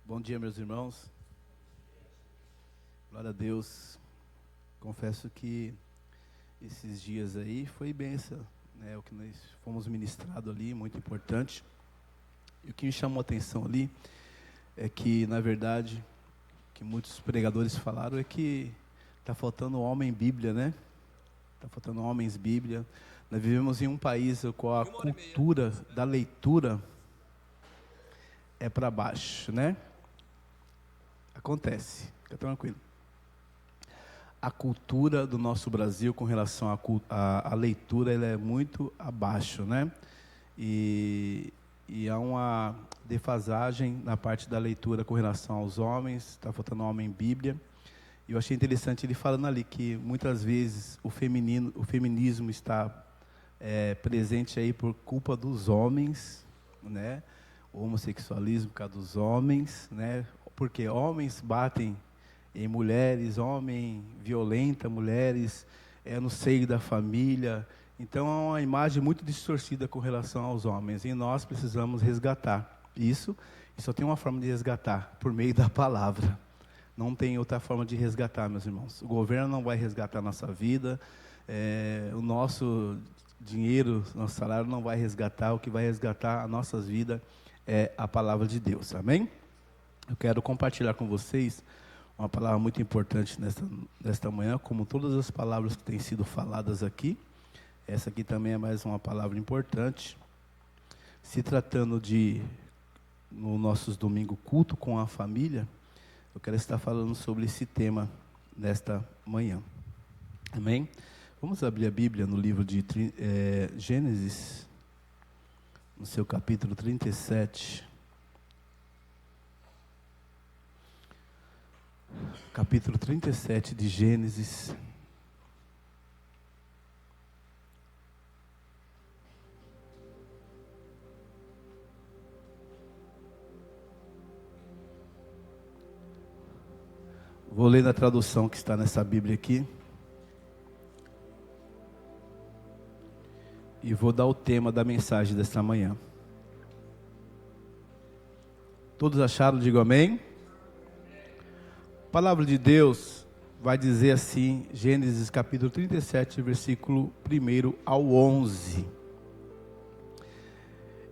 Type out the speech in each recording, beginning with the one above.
Bom dia, meus irmãos. Glória a Deus. Confesso que esses dias aí foi bênção, né? O que nós fomos ministrado ali, muito importante. E o que me chamou a atenção ali é que, na verdade, que muitos pregadores falaram é que está faltando homem Bíblia, né? Está faltando homens Bíblia. Nós vivemos em um país no qual a cultura da leitura é para baixo, né? Acontece, fica tranquilo. A cultura do nosso Brasil com relação à leitura, ela é muito abaixo, né? E há uma defasagem na parte da leitura com relação aos homens, está faltando homem Bíblia. E eu achei interessante ele falando ali que muitas vezes o feminismo está presente aí por culpa dos homens, né? O homossexualismo por causa dos homens, né? Porque homens batem em mulheres, homem violenta mulheres, no seio da família. Então, é uma imagem muito distorcida com relação aos homens. E nós precisamos resgatar isso. E só tem uma forma de resgatar, por meio da palavra. Não tem outra forma de resgatar, meus irmãos. O governo não vai resgatar a nossa vida. O nosso dinheiro, nosso salário não vai resgatar. O que vai resgatar as nossas vidas é a palavra de Deus. Amém? Eu quero compartilhar com vocês uma palavra muito importante nesta manhã, como todas as palavras que têm sido faladas aqui. Essa aqui também é mais uma palavra importante. Se tratando no nossos domingo culto com a família, eu quero estar falando sobre esse tema nesta manhã. Amém? Vamos abrir a Bíblia no livro de Gênesis, no seu capítulo 37. Capítulo 37 de Gênesis. Vou ler na tradução que está nessa Bíblia aqui. E vou dar o tema da mensagem desta manhã. Todos acharam? Digo amém. A palavra de Deus vai dizer assim, Gênesis capítulo 37, versículo 1 ao 11.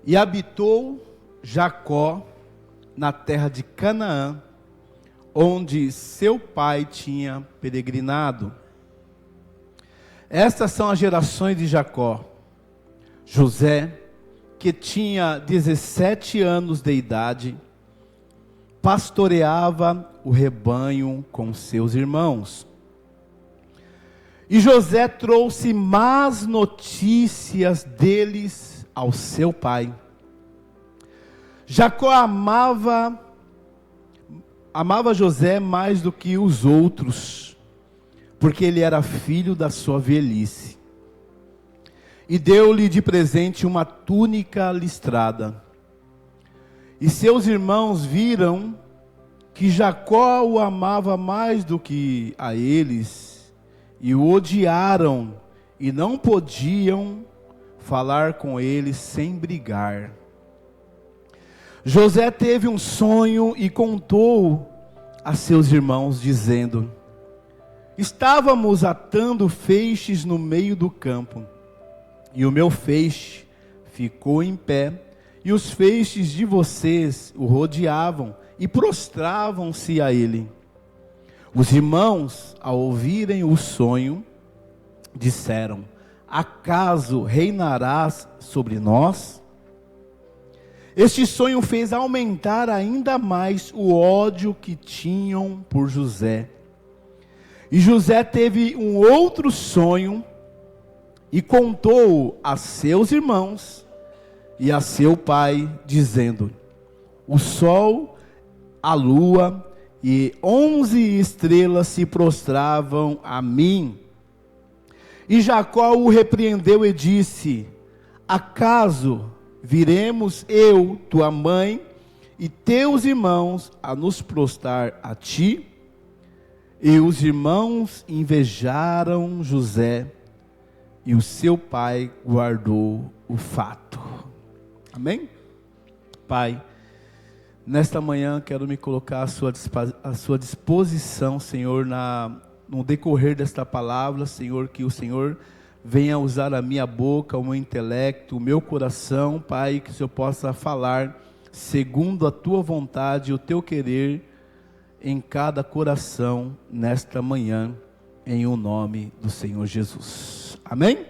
E habitou Jacó na terra de Canaã, onde seu pai tinha peregrinado. Estas são as gerações de Jacó. José, que tinha 17 anos de idade, pastoreava o rebanho com seus irmãos. E José trouxe más notícias deles ao seu pai. Jacó amava José mais do que os outros, porque ele era filho da sua velhice. E deu-lhe de presente uma túnica listrada. E seus irmãos viram que Jacó o amava mais do que a eles, e o odiaram, e não podiam falar com ele sem brigar. José teve um sonho e contou a seus irmãos, dizendo: estávamos atando feixes no meio do campo, e o meu feixe ficou em pé, e os feixes de vocês o rodeavam e prostravam-se a ele. Os irmãos, ao ouvirem o sonho, disseram: acaso reinarás sobre nós? Este sonho fez aumentar ainda mais o ódio que tinham por José. E José teve um outro sonho e contou a seus irmãos e a seu pai, dizendo: o sol, a lua e 11 estrelas se prostravam a mim. E Jacó o repreendeu e disse: acaso viremos eu, tua mãe e teus irmãos a nos prostrar a ti? E os irmãos invejaram José, e o seu pai guardou o fato. Amém? Pai, Nesta manhã quero me colocar à sua disposição, Senhor, no decorrer desta palavra, Senhor, que o Senhor venha usar a minha boca, o meu intelecto, o meu coração, Pai, que o Senhor possa falar segundo a Tua vontade e o Teu querer em cada coração nesta manhã, em o nome do Senhor Jesus. Amém?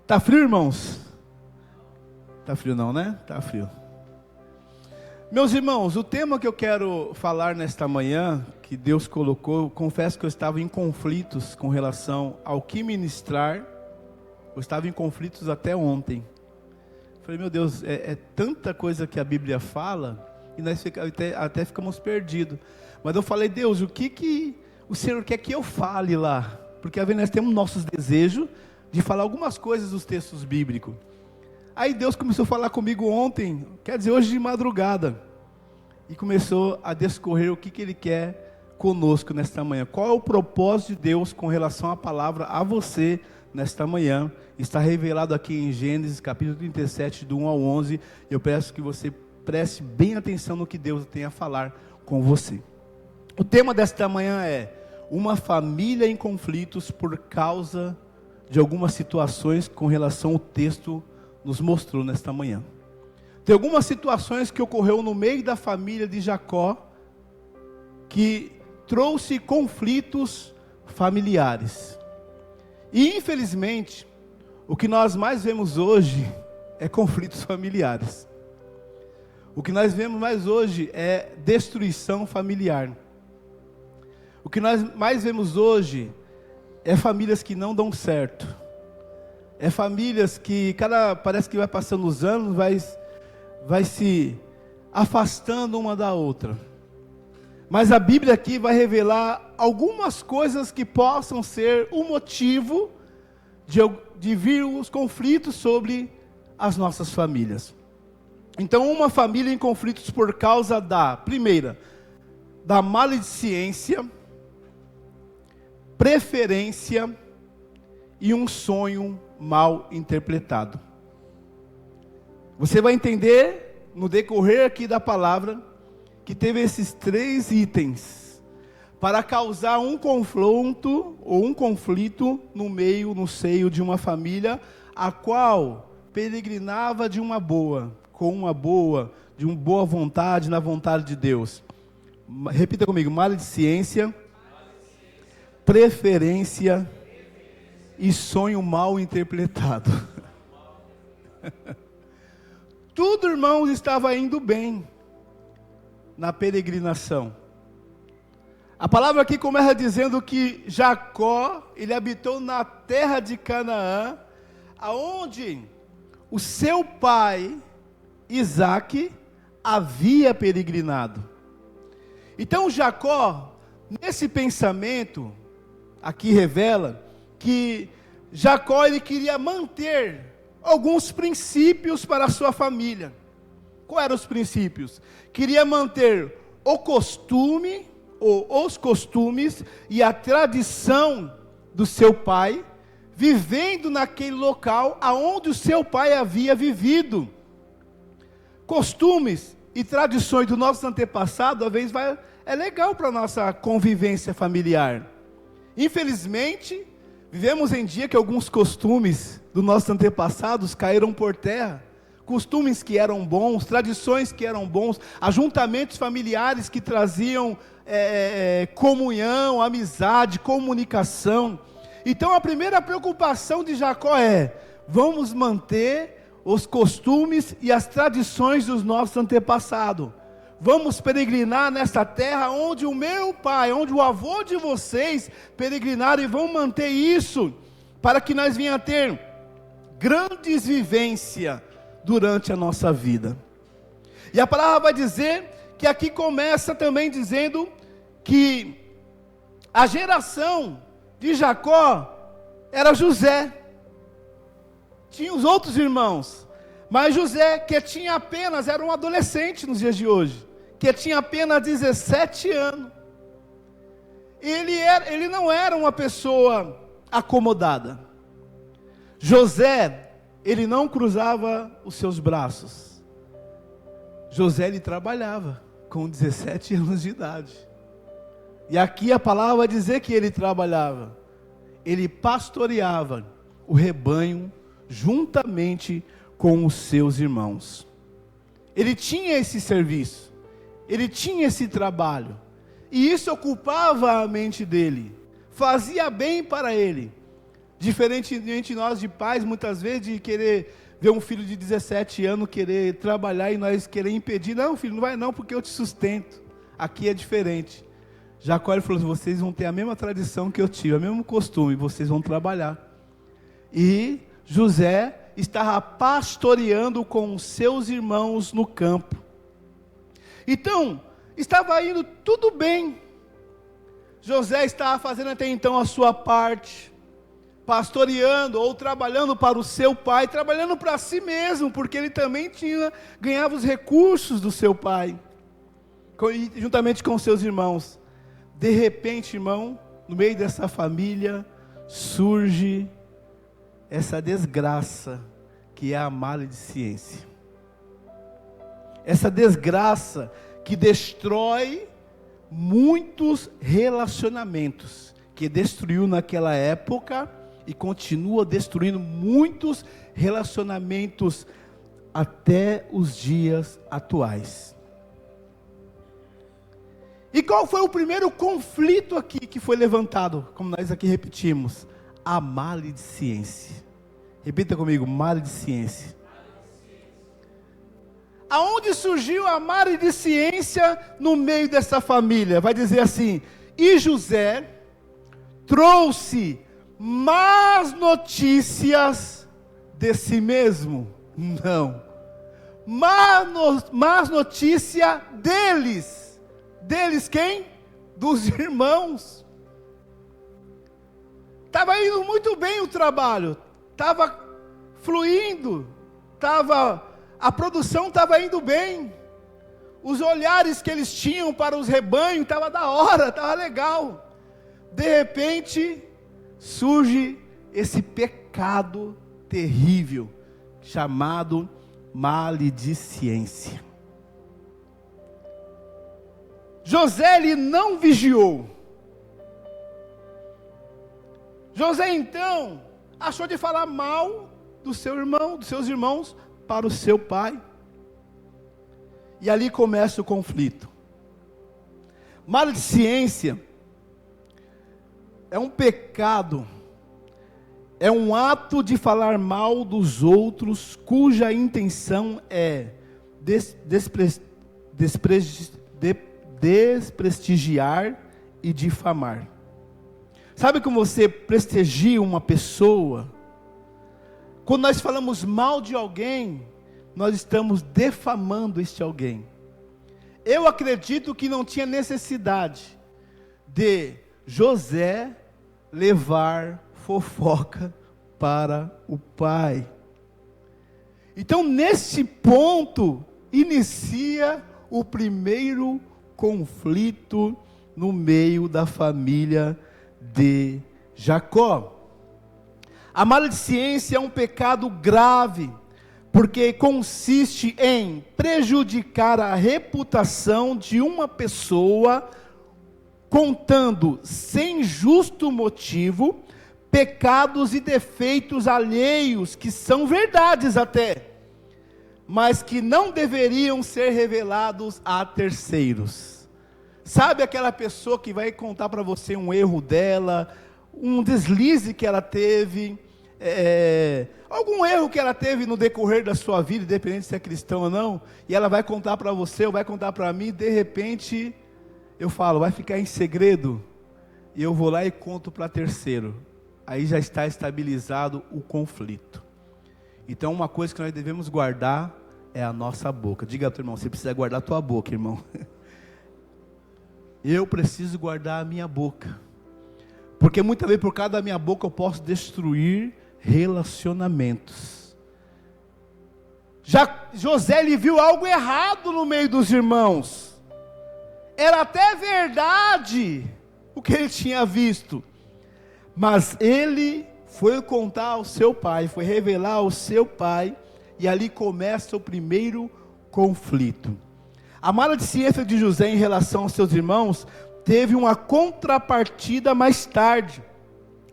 Tá frio, irmãos? Tá frio não, né? Tá frio. Meus irmãos, o tema que eu quero falar nesta manhã, que Deus colocou, confesso que eu estava em conflitos com relação ao que ministrar. Eu estava em conflitos até ontem. Falei, meu Deus, é tanta coisa que a Bíblia fala, e nós até ficamos perdidos. Mas eu falei, Deus, o que o Senhor quer que eu fale lá? Porque às vezes nós temos nossos desejos de falar algumas coisas dos textos bíblicos. Aí Deus começou a falar comigo ontem, quer dizer, hoje de madrugada, e começou a discorrer o que Ele quer conosco nesta manhã. Qual é o propósito de Deus com relação à palavra a você nesta manhã? Está revelado aqui em Gênesis capítulo 37, do 1 ao 11. Eu peço que você preste bem atenção no que Deus tem a falar com você. O tema desta manhã é uma família em conflitos por causa de algumas situações com relação ao texto nos mostrou nesta manhã. Tem algumas situações que ocorreu no meio da família de Jacó, que trouxe conflitos familiares. E infelizmente, o que nós mais vemos hoje é conflitos familiares. O que nós vemos mais hoje é destruição familiar. O que nós mais vemos hoje é famílias que não dão certo. É famílias que parece que vai passando os anos, vai se afastando uma da outra. Mas a Bíblia aqui vai revelar algumas coisas que possam ser o motivo de vir os conflitos sobre as nossas famílias. Então, uma família em conflitos por causa primeira, da maledicência, preferência e um sonho mal interpretado. Você vai entender no decorrer aqui da palavra que teve esses 3 itens para causar um confronto ou um conflito no seio de uma família a qual peregrinava de uma boa vontade na vontade de Deus. Repita comigo: maledicência, preferência e sonho mal interpretado. Tudo, irmãos, estava indo bem na peregrinação. A palavra aqui começa dizendo que Jacó, ele habitou na terra de Canaã, aonde o seu pai, Isaque, havia peregrinado. Então Jacó, nesse pensamento, aqui revela que Jacó, ele queria manter alguns princípios para a sua família. Quais eram os princípios? Queria manter o costume, ou os costumes e a tradição do seu pai, vivendo naquele local aonde o seu pai havia vivido. Costumes e tradições do nosso antepassado, às vezes é legal para a nossa convivência familiar. Infelizmente, vivemos em dia que alguns costumes dos nossos antepassados caíram por terra. Costumes que eram bons, tradições que eram bons, ajuntamentos familiares que traziam comunhão, amizade, comunicação. Então a primeira preocupação de Jacó vamos manter os costumes e as tradições dos nossos antepassados. Vamos peregrinar nesta terra onde o meu pai, onde o avô de vocês peregrinaram, e vão manter isso, para que nós venhamos a ter grandes vivências durante a nossa vida. E a palavra vai dizer que aqui começa também dizendo que a geração de Jacó era José. Tinha os outros irmãos, mas José, que tinha apenas, era um adolescente nos dias de hoje, que tinha apenas 17 anos. Ele não era uma pessoa acomodada. José, ele não cruzava os seus braços. José, ele trabalhava com 17 anos de idade. E aqui a palavra vai dizer que ele trabalhava. Ele pastoreava o rebanho juntamente com os seus irmãos. Ele tinha esse serviço. Ele tinha esse trabalho. E isso ocupava a mente dele. Fazia bem para ele. Diferentemente de nós de pais, muitas vezes, de querer ver um filho de 17 anos querer trabalhar e nós querer impedir. Não, filho, não vai não, porque eu te sustento. Aqui é diferente. Jacó ele falou assim, vocês vão ter a mesma tradição que eu tive, o mesmo costume, vocês vão trabalhar. E José estava pastoreando com os seus irmãos no campo. Então, estava indo tudo bem. José estava fazendo até então a sua parte, pastoreando ou trabalhando para o seu pai, trabalhando para si mesmo, porque ele também ganhava os recursos do seu pai, juntamente com os seus irmãos. De repente, irmão, no meio dessa família, surge essa desgraça, que é a maledicência. Essa desgraça que destrói muitos relacionamentos, que destruiu naquela época e continua destruindo muitos relacionamentos até os dias atuais. E qual foi o primeiro conflito aqui que foi levantado, como nós aqui repetimos? A maledicência. Repita comigo, maledicência. Aonde surgiu a maledicência no meio dessa família? Vai dizer assim, e José trouxe más notícias de si mesmo? Não. Más notícia deles. Deles quem? Dos irmãos. Estava indo muito bem o trabalho. Estava fluindo. A produção estava indo bem. Os olhares que eles tinham para os rebanhos estava da hora, estava legal. De repente, surge esse pecado terrível, chamado maledicência. José, ele não vigiou. José, então, achou de falar mal do seu irmão, dos seus irmãos, para o seu pai. E ali começa o conflito. Maledicência é um pecado, é um ato de falar mal dos outros, cuja intenção é desprestigiar e difamar. Sabe como você prestigia uma pessoa? Quando nós falamos mal de alguém, nós estamos defamando este alguém. Eu acredito que não tinha necessidade de José levar fofoca para o pai. Então, neste ponto, inicia o primeiro conflito no meio da família de Jacó. A maledicência é um pecado grave, porque consiste em prejudicar a reputação de uma pessoa, contando sem justo motivo pecados e defeitos alheios, que são verdades até, mas que não deveriam ser revelados a terceiros. Sabe aquela pessoa que vai contar para você um erro dela, um deslize que ela teve, algum erro que ela teve no decorrer da sua vida, independente se é cristão ou não, e ela vai contar para você, ou vai contar para mim, de repente, eu falo, vai ficar em segredo, e eu vou lá e conto para terceiro. Aí já está estabilizado o conflito. Então uma coisa que nós devemos guardar é a nossa boca. Diga ao teu irmão, você precisa guardar a tua boca, irmão. Eu preciso guardar a minha boca, porque muitas vezes por causa da minha boca eu posso destruir relacionamentos. Já José, ele viu algo errado no meio dos irmãos. Era até verdade o que ele tinha visto, mas ele foi contar ao seu pai, foi revelar ao seu pai, e ali começa o primeiro conflito. A maledicência de José em relação aos seus irmãos teve uma contrapartida mais tarde,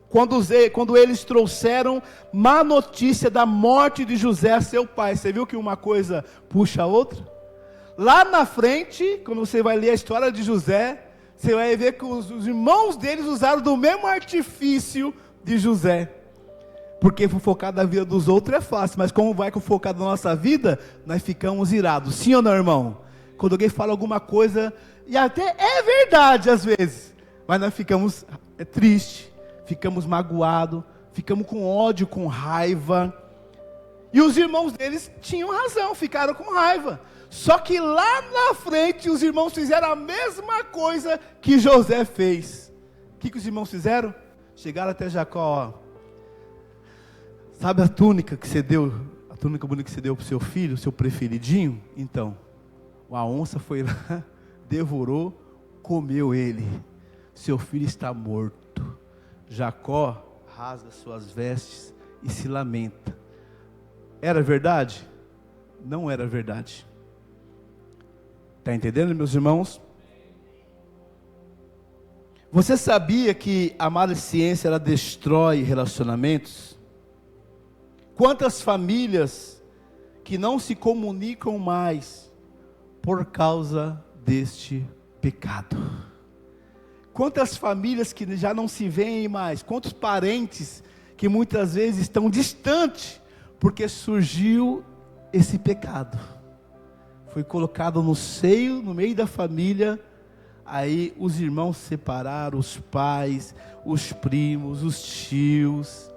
quando eles trouxeram má notícia da morte de José a seu pai. Você viu que uma coisa puxa a outra? Lá na frente, quando você vai ler a história de José, você vai ver que os irmãos deles usaram do mesmo artifício de José. Porque fofocar da vida dos outros é fácil, mas como vai fofocar da nossa vida, nós ficamos irados. Sim ou não, irmão? Quando alguém fala alguma coisa, e até é verdade às vezes, mas nós ficamos tristes, ficamos magoados, ficamos com ódio, com raiva. E os irmãos deles tinham razão, ficaram com raiva. Só que lá na frente os irmãos fizeram a mesma coisa que José fez. O que os irmãos fizeram? Chegaram até Jacó, ó. Sabe a túnica que você deu, a túnica bonita que você deu para o seu filho, o seu preferidinho? Então, a onça foi lá, devorou, comeu ele. Seu filho está morto. Jacó rasga suas vestes e se lamenta. Era verdade? Não era verdade. Está entendendo, meus irmãos? Você sabia que a maledicência, ela destrói relacionamentos? Quantas famílias que não se comunicam mais por causa deste pecado? Quantas famílias que já não se veem mais? Quantos parentes que muitas vezes estão distantes porque surgiu esse pecado? Foi colocado no seio, no meio da família. Aí os irmãos se separaram, os pais, os primos, os tios,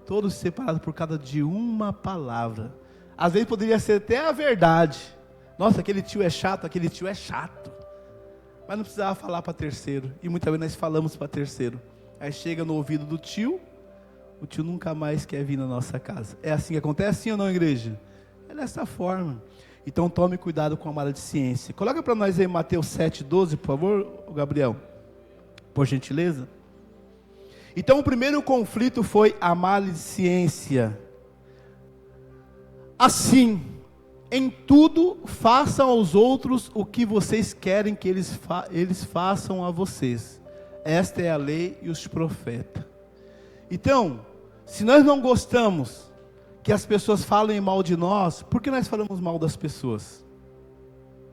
todos separados por causa de uma palavra. Às vezes poderia ser até a verdade. Nossa, aquele tio é chato, aquele tio é chato. Mas não precisava falar para terceiro. E muitas vezes nós falamos para terceiro. Aí chega no ouvido do tio, o tio nunca mais quer vir na nossa casa. É assim que acontece, sim ou não, igreja? É dessa forma. Então tome cuidado com a maledicência. Coloca para nós aí Mateus 7,12, por favor, Gabriel. Por gentileza. Então o primeiro conflito foi a maledicência. Assim, em tudo façam aos outros o que vocês querem que eles façam a vocês. Esta é a lei e os profetas. Então, se nós não gostamos que as pessoas falem mal de nós, por que nós falamos mal das pessoas?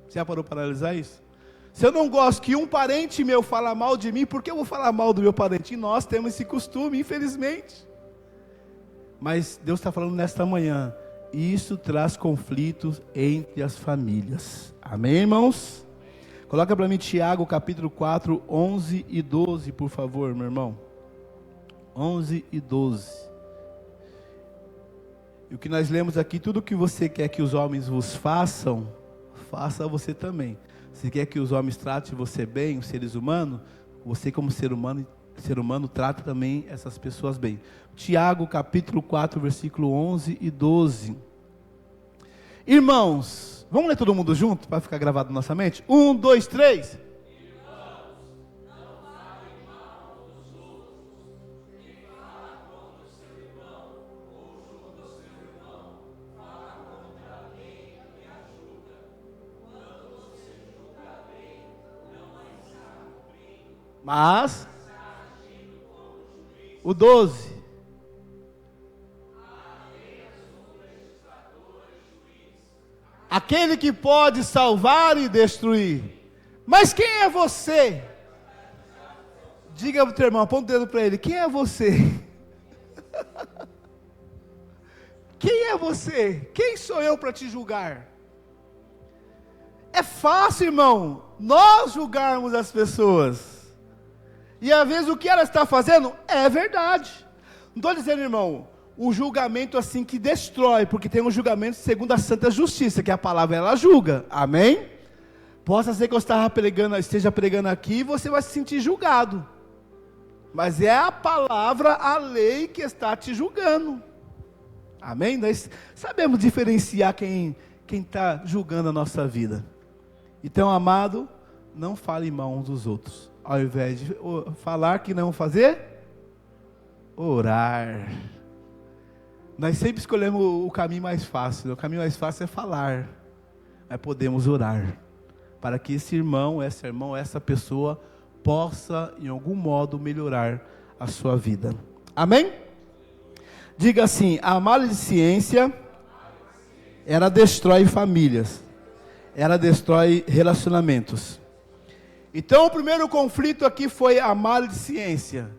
Você já parou para analisar isso? Se eu não gosto que um parente meu fala mal de mim, por que eu vou falar mal do meu parente? E nós temos esse costume, infelizmente. Mas Deus está falando nesta manhã, isso traz conflitos entre as famílias. Amém, irmãos? Coloca para mim Tiago capítulo 4, 11 e 12, por favor, meu irmão. 11 e 12. E o que nós lemos aqui, tudo que você quer que os homens vos façam, faça você também. Se quer que os homens tratem você bem, os seres humanos, você como ser humano trata também essas pessoas bem. Tiago capítulo 4, versículo 11 e 12. Irmãos, vamos ler todo mundo junto, para ficar gravado na nossa mente? 1, 2, 3. Mas, o 12. Aquele que pode salvar e destruir. Mas quem é você? Diga para o teu irmão, aponta o dedo para ele. Quem é você? Quem é você? Quem sou eu para te julgar? É fácil, irmão, nós julgarmos as pessoas. E às vezes o que ela está fazendo é verdade. Não estou dizendo, irmão, o julgamento assim que destrói, porque tem um julgamento segundo a santa justiça, que a palavra ela julga. Amém? Possa ser que eu esteja pregando aqui e você vai se sentir julgado. Mas é a palavra, a lei que está te julgando. Amém? Nós sabemos diferenciar quem está julgando a nossa vida. Então, amado, não fale mal uns dos outros. Ao invés de falar, que não fazer? Orar. Nós sempre escolhemos o caminho mais fácil. O caminho mais fácil é falar. mas podemos orar para que esse irmão, essa pessoa possa em algum modo melhorar a sua vida. Amém? Diga assim: a maledicência, ela destrói famílias, ela destrói relacionamentos. Então o primeiro conflito aqui foi a maledicência.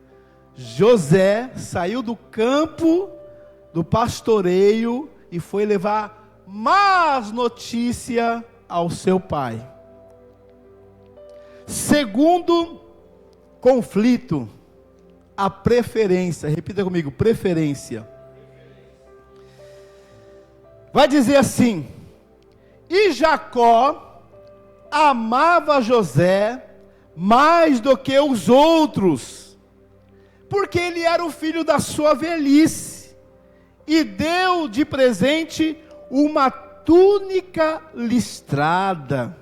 José saiu do campo do pastoreio e foi levar más notícia ao seu pai. Segundo conflito, a preferência. Repita comigo: preferência. Vai dizer assim: e Jacó amava José mais do que os outros, porque ele era o filho da sua velhice, e deu de presente uma túnica listrada.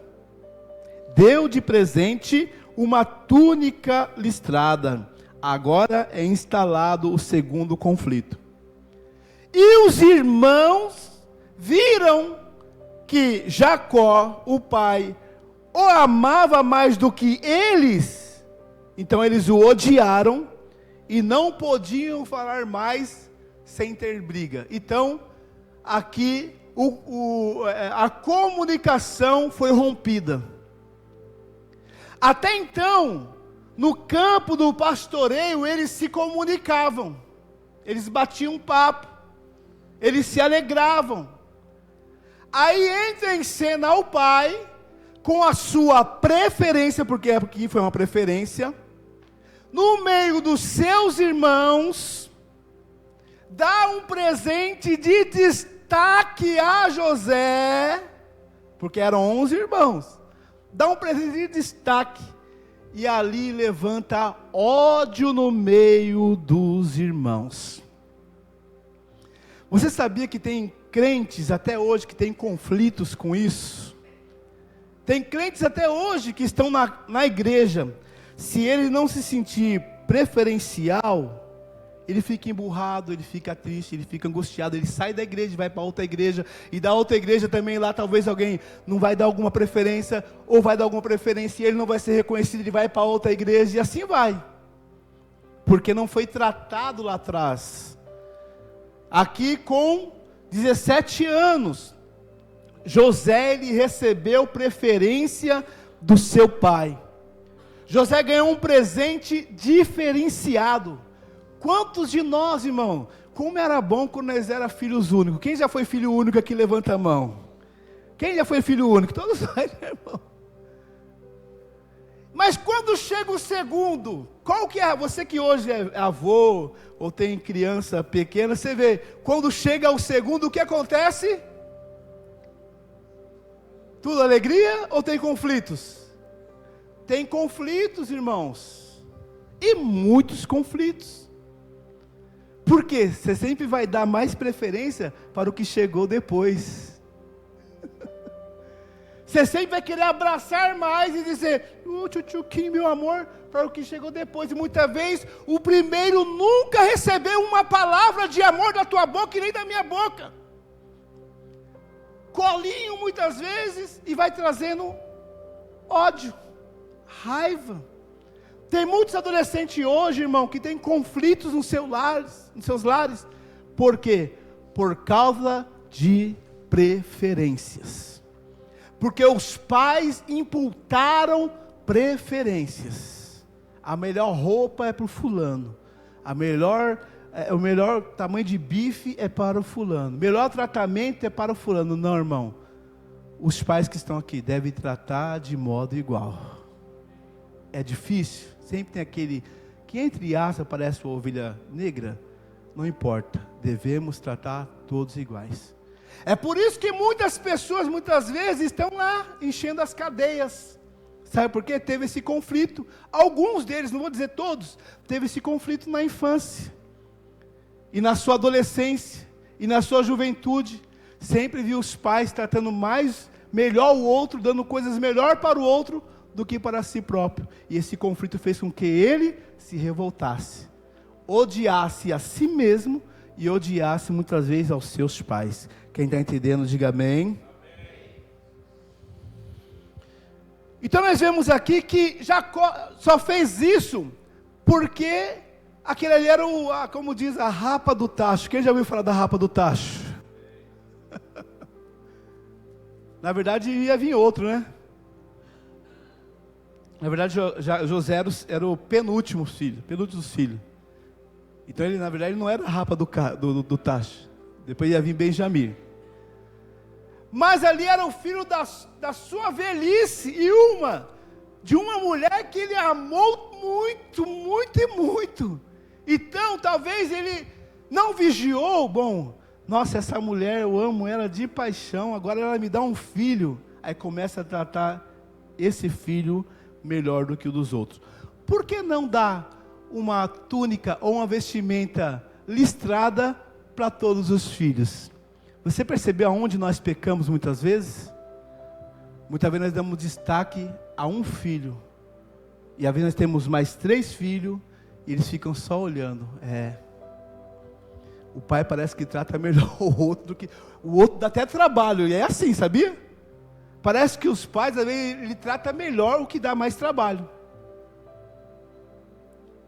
Deu de presente uma túnica listrada. Agora é instalado o segundo conflito. E os irmãos viram que Jacó, o pai, o amava mais do que eles. Então eles o odiaram e não podiam falar mais sem ter briga. Então aqui a comunicação foi rompida. Até então, no campo do pastoreio, eles se comunicavam, eles batiam papo, eles se alegravam. Aí entra em cena o pai, com a sua preferência, porque aqui foi uma preferência, no meio dos seus irmãos, dá um presente de destaque a José, porque eram 11 irmãos. Dá um presente de destaque, e ali levanta ódio no meio dos irmãos. Você sabia que tem crentes até hoje que têm conflitos com isso? Tem crentes até hoje que estão na igreja, se ele não se sentir preferencial, ele fica emburrado, ele fica triste, ele fica angustiado, ele sai da igreja e vai para outra igreja, e da outra igreja também lá talvez alguém não vai dar alguma preferência, ou vai dar alguma preferência e ele não vai ser reconhecido, ele vai para outra igreja, e assim vai, porque não foi tratado lá atrás. Aqui com 17 anos, José, ele recebeu preferência do seu pai. José ganhou um presente diferenciado. Quantos de nós, irmão, como era bom quando nós éramos filhos únicos? Quem já foi filho único aqui, levanta a mão. Quem já foi filho único? Todos nós, irmão. Mas quando chega o segundo, qual que é? Você que hoje é avô, ou tem criança pequena, você vê, quando chega o segundo, o que acontece? Tudo alegria ou tem conflitos? Tem conflitos, irmãos, e muitos conflitos. Por quê? Você sempre vai dar mais preferência para o que chegou depois. Você sempre vai querer abraçar mais e dizer, tchutchuquinho, meu amor, para o que chegou depois. E muitas vezes, o primeiro nunca recebeu uma palavra de amor da tua boca e nem da minha boca. Colinho muitas vezes, e vai trazendo ódio, raiva. Tem muitos adolescentes hoje, irmão, que tem conflitos nos seus lares. Por quê? Por causa de preferências. Porque os pais imputaram preferências. A melhor roupa é para o fulano. O melhor tamanho de bife é para o fulano. O melhor tratamento é para o fulano. Não, irmão. Os pais que estão aqui devem tratar de modo igual. É difícil? Sempre tem aquele que entre aspas parece uma ovelha negra. Não importa, devemos tratar todos iguais. É por isso que muitas pessoas muitas vezes estão lá enchendo as cadeias. Sabe por quê? Teve esse conflito. Alguns deles, não vou dizer todos, teve esse conflito na infância e na sua adolescência e na sua juventude. Sempre viu os pais tratando melhor o outro, dando coisas melhor para o outro do que para si próprio. E esse conflito fez com que ele se revoltasse, odiasse a si mesmo e odiasse muitas vezes aos seus pais. Quem está entendendo, diga amém. Então nós vemos aqui que Jacó só fez isso porque aquele ali era como diz, a rapa do tacho. Quem já ouviu falar da rapa do tacho? Na verdade ia vir outro, né? Na verdade José era o penúltimo dos filhos. Então ele na verdade não era a rapa do tacho. Depois ia vir Benjamim. Mas ali era o filho da sua velhice e de uma mulher que ele amou muito, muito e muito. Então talvez ele não vigiou, nossa, essa mulher eu amo ela de paixão, agora ela me dá um filho. Aí começa a tratar esse filho melhor do que o dos outros. Por que não dar uma túnica ou uma vestimenta listrada para todos os filhos? Você percebeu aonde nós pecamos muitas vezes? Muitas vezes nós damos destaque a um filho. E às vezes nós temos mais 3 filhos e eles ficam só olhando. O pai parece que trata melhor o outro do que... O outro dá até trabalho, e é assim, sabia? Parece que os pais, às vezes, ele trata melhor o que dá mais trabalho.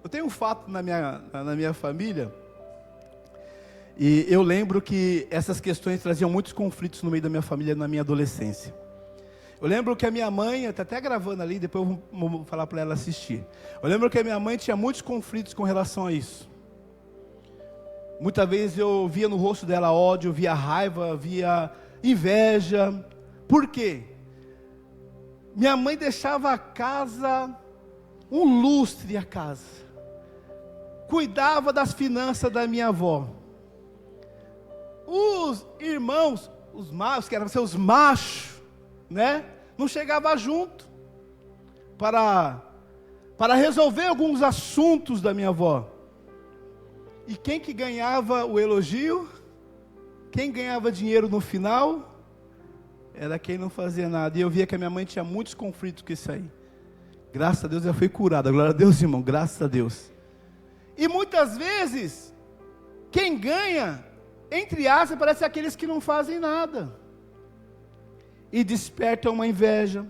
Eu tenho um fato na minha família... E eu lembro que essas questões traziam muitos conflitos no meio da minha família na minha adolescência. Eu lembro que a minha mãe, está até gravando ali, depois eu vou falar para ela assistir. Eu lembro que a minha mãe tinha muitos conflitos com relação a isso. Muitas vezes eu via no rosto dela ódio, via raiva, via inveja. Por quê? Minha mãe deixava a casa, um lustre a casa. Cuidava das finanças da minha avó. Os irmãos, os que eram seus machos, né? Não chegavam junto para resolver alguns assuntos da minha avó. E quem que ganhava o elogio? Quem ganhava dinheiro no final? Era quem não fazia nada. E eu via que a minha mãe tinha muitos conflitos com isso aí. Graças a Deus ela foi curada. Glória a Deus, irmão. Graças a Deus. E muitas vezes, quem ganha... Entre aspas, parece aqueles que não fazem nada. E despertam uma inveja,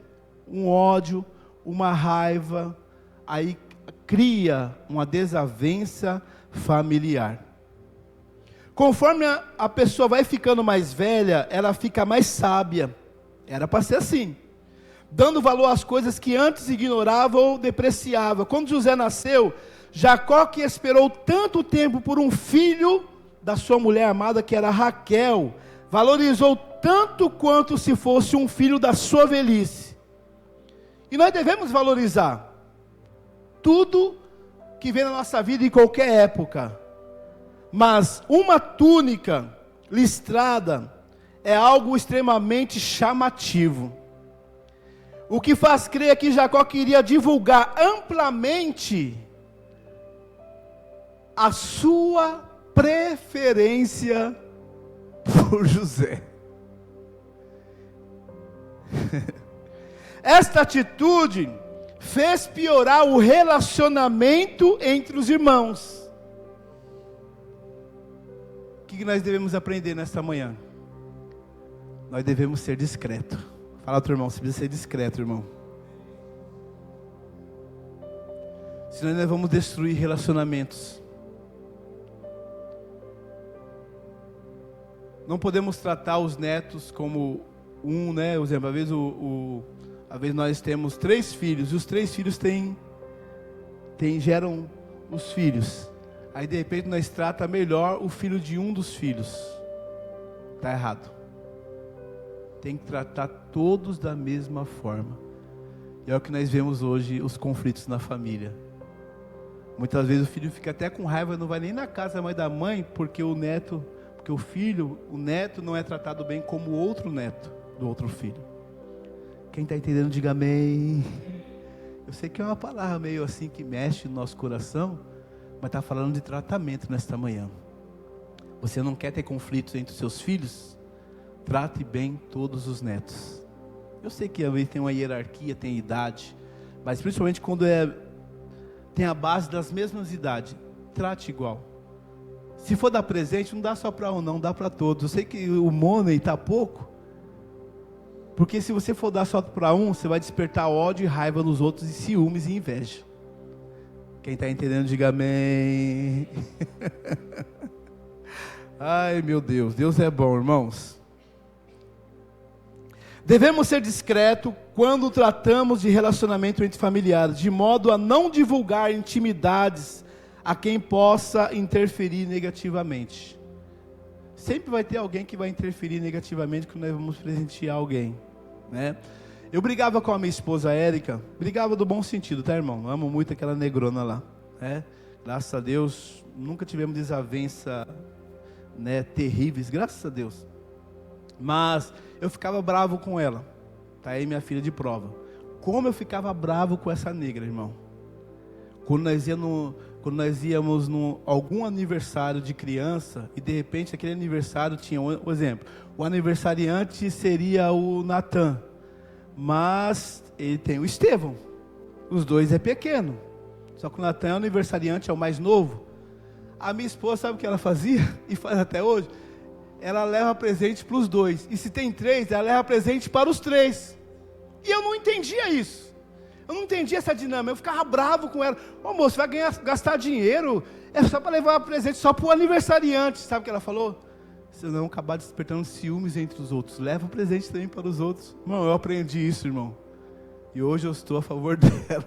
um ódio, uma raiva. Aí cria uma desavença familiar. Conforme a pessoa vai ficando mais velha, ela fica mais sábia. Era para ser assim. Dando valor às coisas que antes ignorava ou depreciava. Quando José nasceu, Jacó, que esperou tanto tempo por um filho da sua mulher amada, que era Raquel, valorizou tanto quanto se fosse um filho da sua velhice. E nós devemos valorizar tudo que vem na nossa vida em qualquer época. Mas uma túnica listrada é algo extremamente chamativo. O que faz crer que Jacó queria divulgar amplamente a sua preferência por José. Esta atitude fez piorar o relacionamento entre os irmãos. O que nós devemos aprender nesta manhã? Nós devemos ser discretos. Fala para o irmão, você precisa ser discreto, irmão. Senão nós vamos destruir relacionamentos. Não podemos tratar os netos como né? Por exemplo, às vezes nós temos 3 filhos, e os 3 filhos geram os filhos. Aí de repente nós tratamos melhor o filho de um dos filhos. Está errado. Tem que tratar todos da mesma forma. E é o que nós vemos hoje, os conflitos na família. Muitas vezes o filho fica até com raiva, não vai nem na casa mais da mãe, porque o neto... Porque o neto não é tratado bem como o outro neto do outro filho. Quem está entendendo, diga amém. Eu sei que é uma palavra meio assim que mexe no nosso coração, mas está falando de tratamento nesta manhã. Você não quer ter conflitos entre os seus filhos? Trate bem todos os netos. Eu sei que às vezes tem uma hierarquia, tem idade, mas principalmente quando tem a base das mesmas idades, trate igual. Se for dar presente, não dá só para um não, dá para todos. Eu sei que o money está pouco, Porque se você for dar só para um, você vai despertar ódio e raiva nos outros, e ciúmes e inveja. Quem está entendendo, diga amém. Ai, meu Deus, Deus é bom, irmãos. Devemos ser discretos quando tratamos de relacionamento entre familiares, de modo a não divulgar intimidades a quem possa interferir negativamente. Sempre vai ter alguém que vai interferir negativamente quando nós vamos presentear alguém, né? Eu brigava com a minha esposa Érica, brigava do bom sentido, tá, irmão? Eu amo muito aquela negrona lá, né? Graças a Deus, nunca tivemos desavença, né, terríveis, graças a Deus. Mas eu ficava bravo com ela. Tá aí minha filha de prova. Como eu ficava bravo com essa negra, irmão. Quando nós íamos em algum aniversário de criança, e de repente aquele aniversário tinha, por exemplo, o aniversariante seria o Natan, mas ele tem o Estevão. Os dois é pequeno. Só que o Natan é o aniversariante, é o mais novo. A minha esposa, sabe o que ela fazia? E faz até hoje? Ela leva presente para os dois. E se tem 3, ela leva presente para os 3. E eu não entendia isso. Eu não entendia essa dinâmica. Eu ficava bravo com ela. Ô moço, vai gastar dinheiro. É só para levar presente só para o aniversariante. Sabe o que ela falou? Se não acabar despertando ciúmes entre os outros, leva o presente também para os outros. Irmão, eu aprendi isso, irmão. E hoje eu estou a favor dela.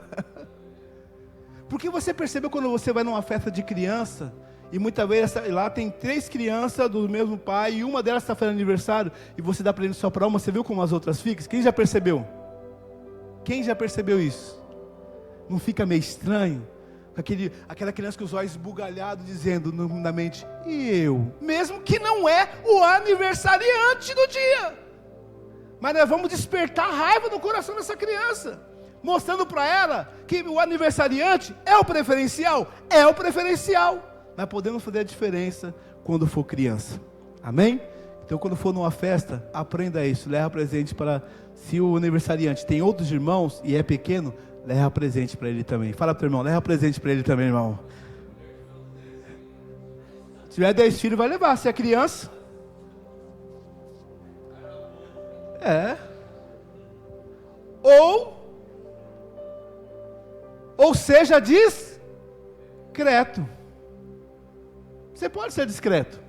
Porque você percebeu quando você vai numa festa de criança, e muitas vezes lá tem 3 crianças do mesmo pai, e uma delas está fazendo aniversário, e você dá presente só para uma, você viu como as outras ficam? Quem já percebeu? Quem já percebeu isso? Não fica meio estranho? Aquela criança com os olhos esbugalhados, dizendo na mente, e eu? Mesmo que não é o aniversariante do dia. Mas nós vamos despertar raiva no coração dessa criança, mostrando para ela que o aniversariante é o preferencial. É o preferencial. Nós podemos fazer a diferença quando for criança. Amém? Então quando for numa festa, aprenda isso. Leva presente para... Se o aniversariante tem outros irmãos e é pequeno, leva presente para ele também. Fala para o irmão, leva presente para ele também, irmão. Se tiver 10 filhos, vai levar. Se é criança... Ou seja discreto. Você pode ser discreto,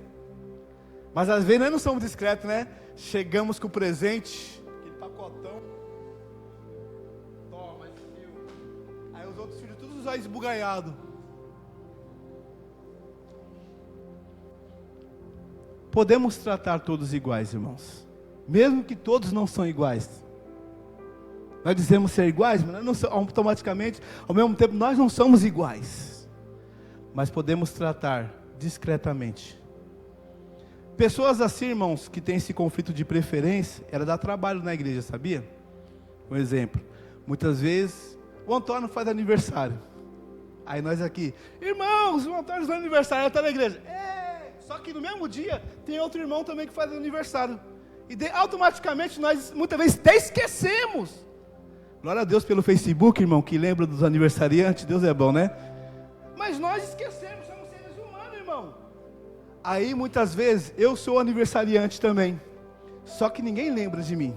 mas às vezes nós não somos discretos, né? Chegamos com o presente, aquele pacotão, toma, filho. Aí os outros filhos todos os olhos esbugalhados. Podemos tratar todos iguais, irmãos, mesmo que todos não são iguais. Nós dizemos ser iguais, mas nós não, automaticamente, ao mesmo tempo, nós não somos iguais. Mas podemos tratar discretamente. Pessoas assim, irmãos, que têm esse conflito de preferência, ela dá trabalho na igreja, sabia? Um exemplo, muitas vezes, o Antônio faz aniversário. Aí nós aqui, irmãos, o Antônio faz aniversário, ela está na igreja. Só que no mesmo dia, tem outro irmão também que faz aniversário. E automaticamente nós, muitas vezes, até esquecemos. Glória a Deus pelo Facebook, irmão, que lembra dos aniversariantes. Deus é bom, né? Mas nós esquecemos, somos seres humanos, irmão. Aí, muitas vezes, eu sou aniversariante também. Só que ninguém lembra de mim.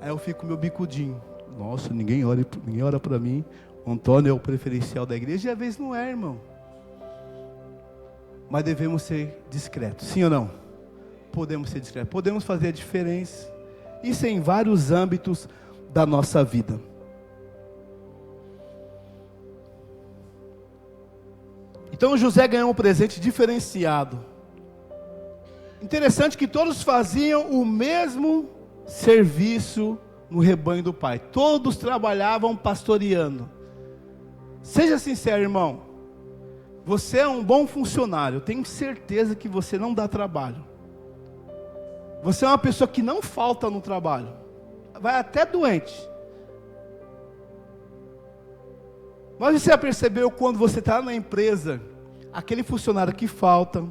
Aí eu fico com meu bicudinho. Nossa, ninguém ora para mim. O Antônio é o preferencial da igreja. E às vezes não é, irmão. Mas devemos ser discretos, sim ou não? Podemos ser discretos, podemos fazer a diferença. Isso é em vários âmbitos da nossa vida. Então José ganhou um presente diferenciado. Interessante que todos faziam o mesmo serviço no rebanho do pai. Todos trabalhavam pastoreando. Seja sincero, irmão. Você é um bom funcionário. Eu tenho certeza que você não dá trabalho. Você é uma pessoa que não falta no trabalho. Vai até doente. Mas você já percebeu quando você está na empresa, aquele funcionário que falta,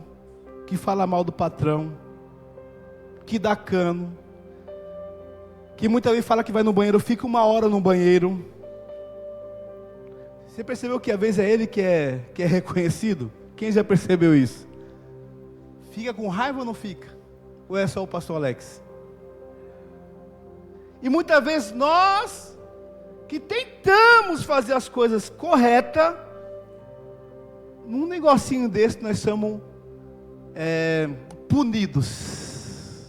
que fala mal do patrão, que dá cano, que muitas vezes fala que vai no banheiro, fica 1 hora no banheiro. Você percebeu que às vezes é ele que é reconhecido? Quem já percebeu isso? Fica com raiva ou não fica? Ou é só o pastor Alex? E muitas vezes nós, que tentamos fazer as coisas corretas, num negocinho desse nós somos punidos.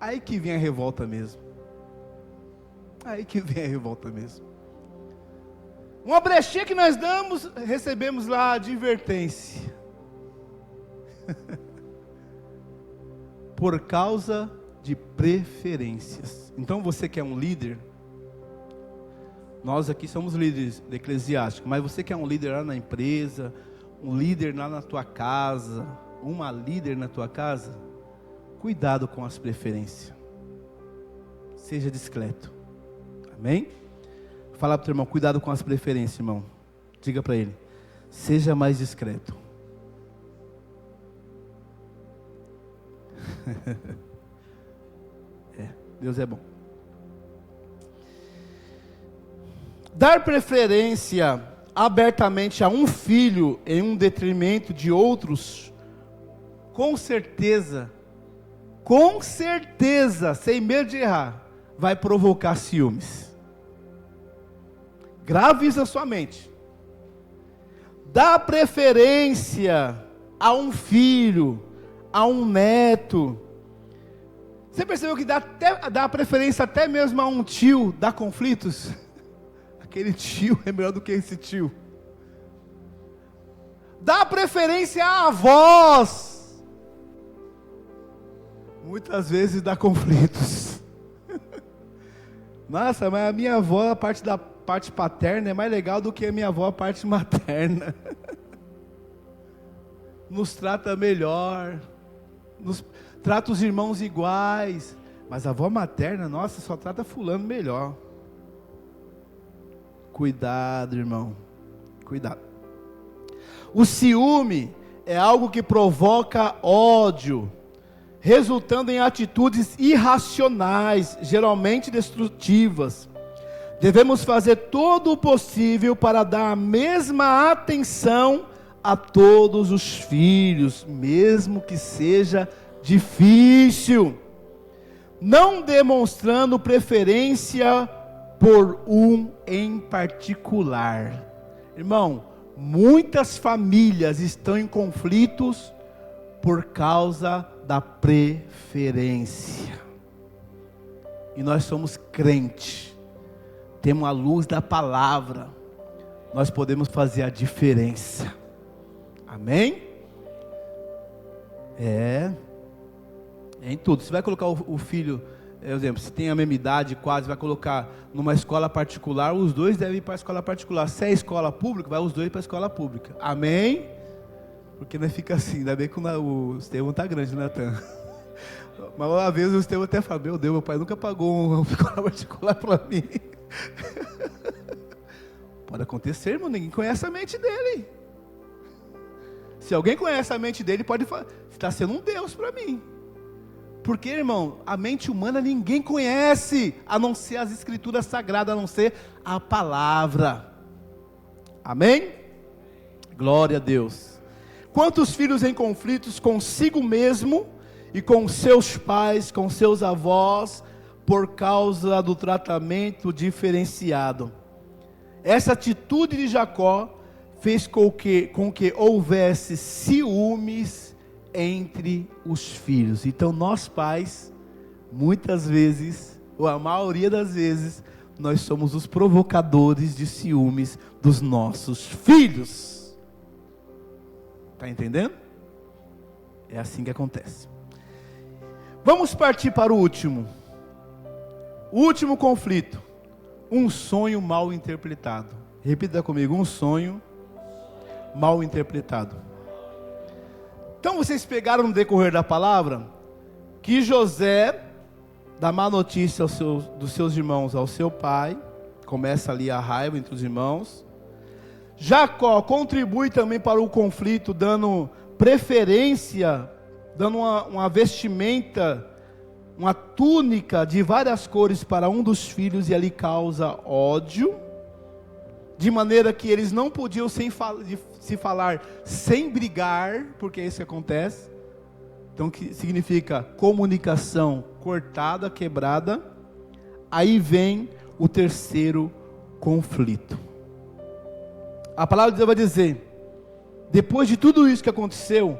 Aí que vem a revolta mesmo. Aí que vem a revolta mesmo. Uma brechinha que nós damos, recebemos lá a advertência. Por causa de preferências. Então você que é um líder, nós aqui somos líderes eclesiásticos, mas você que é um líder lá na empresa, um líder lá na tua casa, uma líder na tua casa, cuidado com as preferências. Seja discreto. Amém? Fala para o teu irmão, cuidado com as preferências, irmão. Diga para ele, seja mais discreto. Deus é bom. Dar preferência abertamente a um filho em um detrimento de outros, com certeza, sem medo de errar, vai provocar ciúmes. Grave isso na sua mente. Dar preferência a um filho, a um neto. Você percebeu que dá preferência até mesmo a um tio, dá conflitos? Aquele tio é melhor do que esse tio. Dá preferência a avós. Muitas vezes dá conflitos. Nossa, mas a minha avó, a parte paterna é mais legal do que a minha avó, a parte materna. Nos trata melhor. Trata os irmãos iguais. Mas a avó materna, nossa, só trata fulano melhor. Cuidado, irmão. Cuidado. O ciúme é algo que provoca ódio, resultando em atitudes irracionais, geralmente destrutivas. Devemos fazer todo o possível para dar a mesma atenção a todos os filhos, mesmo que seja difícil, não demonstrando preferência por um em particular. Irmão, muitas famílias estão em conflitos por causa da preferência. E nós somos crentes, temos a luz da palavra, nós podemos fazer a diferença. Amém? Em tudo. Você vai colocar o filho, por exemplo, se tem a mesma idade quase, vai colocar numa escola particular, os dois devem ir para a escola particular. Se é escola pública, vai os dois para a escola pública. Amém? Porque não fica assim, ainda bem que o Estevão está grande, né, Natan? Mas uma vez o Estevão até falou, meu Deus, meu pai nunca pagou uma escola particular para mim. Pode acontecer, irmão, ninguém conhece a mente dele. Se alguém conhece a mente dele, pode falar, está sendo um Deus para mim. Porque, irmão, a mente humana ninguém conhece, a não ser as escrituras sagradas, a não ser a palavra. Amém? Glória a Deus. Quantos filhos em conflitos consigo mesmo e com seus pais, com seus avós, por causa do tratamento diferenciado. Essa atitude de Jacó fez com que houvesse ciúmes entre os filhos. Então nós pais, muitas vezes, ou a maioria das vezes, nós somos os provocadores de ciúmes dos nossos filhos. Está entendendo? É assim que acontece. Vamos partir para o último conflito. Um sonho mal interpretado. Repita comigo, um sonho mal interpretado. Então vocês pegaram no decorrer da palavra que José dá má notícia dos seus irmãos ao seu pai, começa ali a raiva entre os irmãos. Jacó contribui também para o conflito, dando preferência, dando uma vestimenta, uma túnica de várias cores para um dos filhos, e ali causa ódio, de maneira que eles não podiam se falar sem brigar, porque é isso que acontece. Então, que significa comunicação cortada, quebrada. aí vem o terceiro conflito. A palavra de Deus vai dizer, depois de tudo isso que aconteceu,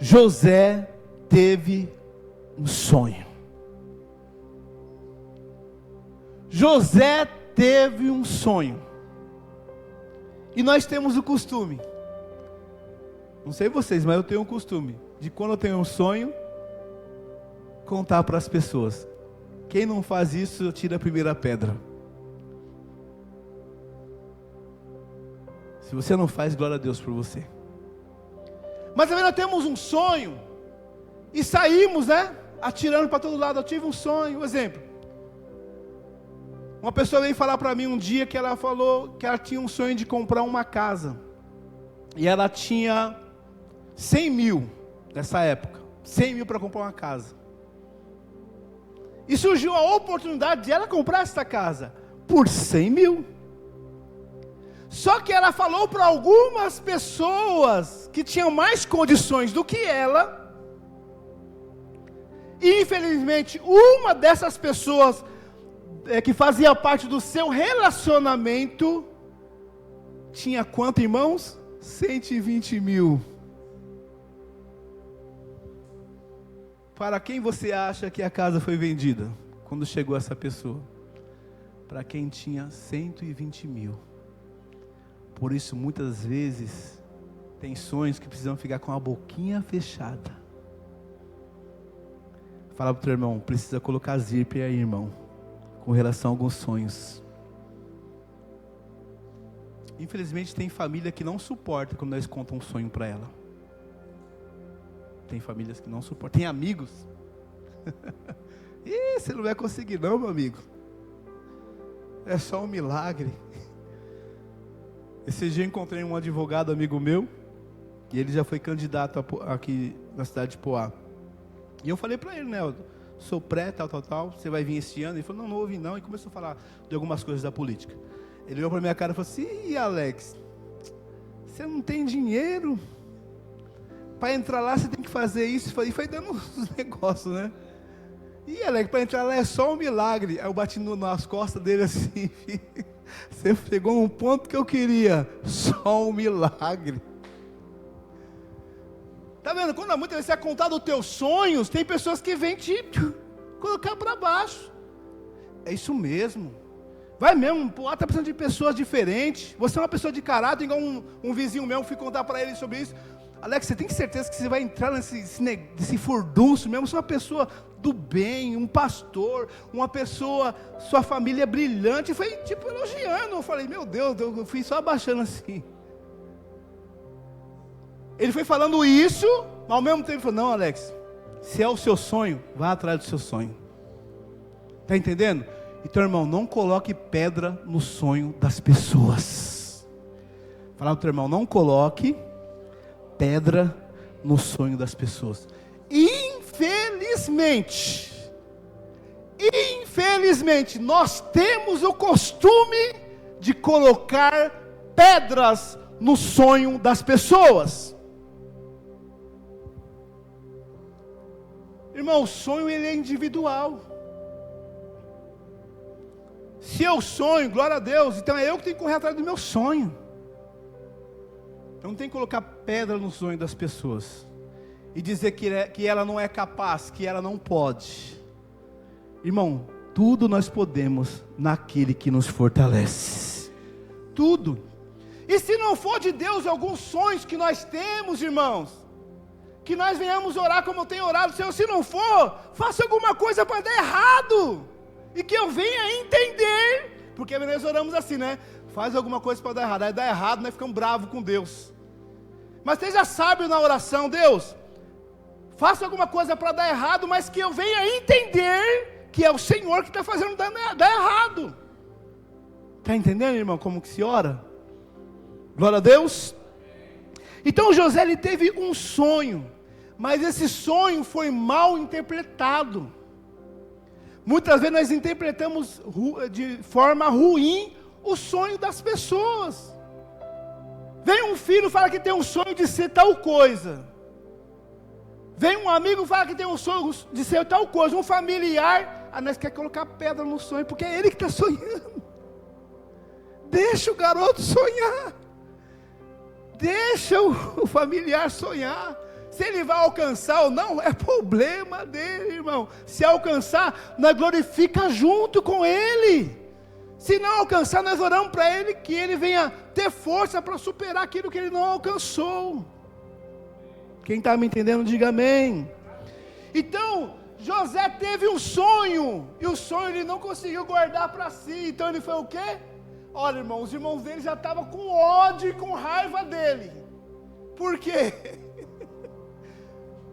José teve um sonho. José teve um sonho. E nós temos o costume, não sei vocês, mas eu tenho um costume, de quando eu tenho um sonho, contar para as pessoas. Quem não faz isso, tira a primeira pedra. Se você não faz, glória a Deus por você. Mas também nós temos um sonho, e saímos, atirando para todo lado. Eu tive um sonho, um exemplo. Uma pessoa veio falar para mim um dia que ela falou que ela tinha um sonho de comprar uma casa. E ela tinha 100 mil nessa época. 100 mil para comprar uma casa. E surgiu a oportunidade de ela comprar essa casa por 100 mil. Só que ela falou para algumas pessoas que tinham mais condições do que ela. E infelizmente uma dessas pessoas que fazia parte do seu relacionamento tinha quanto, irmãos? 120 mil. Para quem você acha que a casa foi vendida quando chegou essa pessoa? Para quem tinha 120 mil. Por isso muitas vezes tem sonhos que precisam ficar com a boquinha fechada. Fala para o teu irmão, precisa colocar zíper aí, irmão, com relação a alguns sonhos. Infelizmente tem família que não suporta quando nós contamos um sonho para ela. Tem famílias que não suportam. Tem amigos. Ih, você não vai conseguir não, meu amigo. É só um milagre. Esse dia eu encontrei um advogado amigo meu, e ele já foi candidato aqui na cidade de Poá. E eu falei para ele, eu sou pré, tal, você vai vir esse ano? Ele falou, não vou vir não, e começou a falar de algumas coisas da política. Ele olhou para minha cara e falou assim, ih, Alex, você não tem dinheiro? Para entrar lá você tem que fazer isso, e foi dando uns negócios, Ih, Alex, para entrar lá é só um milagre. Aí eu bati nas costas dele assim, você chegou num ponto que eu queria, só um milagre. Está vendo? Quando muitas vezes você é contado os teus sonhos, tem pessoas que vêm te colocar para baixo. É isso mesmo. Vai mesmo, está precisando de pessoas diferentes. Você é uma pessoa de caráter, igual um vizinho meu, fui contar para ele sobre isso. Alex, você tem certeza que você vai entrar nesse furdunço mesmo? Você é uma pessoa do bem, um pastor, uma pessoa, sua família é brilhante. Foi tipo elogiando. Eu falei, meu Deus, eu fui só abaixando assim. Ele foi falando isso, mas ao mesmo tempo ele falou, não, Alex, se é o seu sonho, vá atrás do seu sonho. Está entendendo? Então, irmão, não coloque pedra no sonho das pessoas. Fala para o teu irmão, não coloque pedra no sonho das pessoas. Infelizmente, nós temos o costume de colocar pedras no sonho das pessoas. Irmão, o sonho ele é individual. Se eu sonho, glória a Deus, então é eu que tenho que correr atrás do meu sonho. Eu não tenho que colocar pedra no sonho das pessoas e dizer que ela não é capaz, que ela não pode. Irmão, tudo nós podemos naquele que nos fortalece. Tudo. E se não for de Deus alguns sonhos que nós temos, irmãos, que nós venhamos orar como eu tenho orado, Senhor, se não for, faça alguma coisa para dar errado, e que eu venha entender, porque nós oramos assim, faz alguma coisa para dar errado, aí dá errado, nós ficamos bravos com Deus. Mas esteja sábio na oração, Deus, faça alguma coisa para dar errado, mas que eu venha entender que é o Senhor que está fazendo dar errado. Está entendendo, irmão, como que se ora? Glória a Deus. Então José ele teve um sonho, mas esse sonho foi mal interpretado. Muitas vezes nós interpretamos de forma ruim o sonho das pessoas. Vem um filho e fala que tem um sonho de ser tal coisa. Vem um amigo e fala que tem um sonho de ser tal coisa. Um familiar nós queremos colocar pedra no sonho, porque é ele que está sonhando. Deixa o garoto sonhar. Deixa o familiar sonhar. Se ele vai alcançar ou não, é problema dele, irmão. Se alcançar, nós glorifica junto com ele. Se não alcançar, nós oramos para ele, que ele venha ter força para superar aquilo que ele não alcançou. Quem está me entendendo, diga amém. Então, José teve um sonho, e o sonho ele não conseguiu guardar para si. Então ele foi o quê? Olha, irmão, os irmãos dele já estavam com ódio e com raiva dele. Por quê?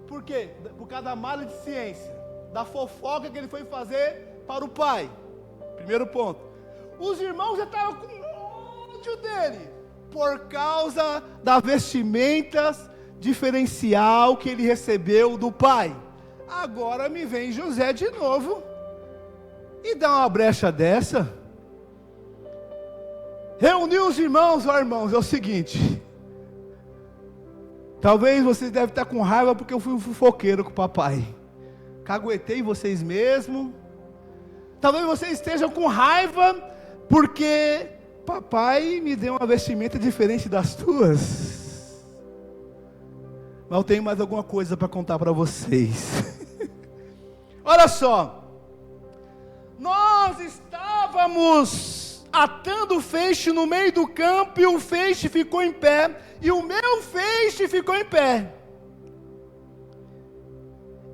Por quê? Por causa da maledicência, da fofoca que ele foi fazer para o pai. Primeiro ponto. Os irmãos já estavam com ódio dele, por causa das vestimentas diferencial que ele recebeu do pai. Agora me vem José de novo e dá uma brecha dessa. Reuniu os irmãos, ó irmãos, é o seguinte. Talvez vocês devem estar com raiva porque eu fui um fofoqueiro com o papai. Caguetei vocês mesmo. Talvez vocês estejam com raiva porque papai me deu uma vestimenta diferente das tuas. Mas eu tenho mais alguma coisa para contar para vocês. Olha só. Nós estávamos atando o feixe no meio do campo, e o feixe ficou em pé, e o meu feixe ficou em pé,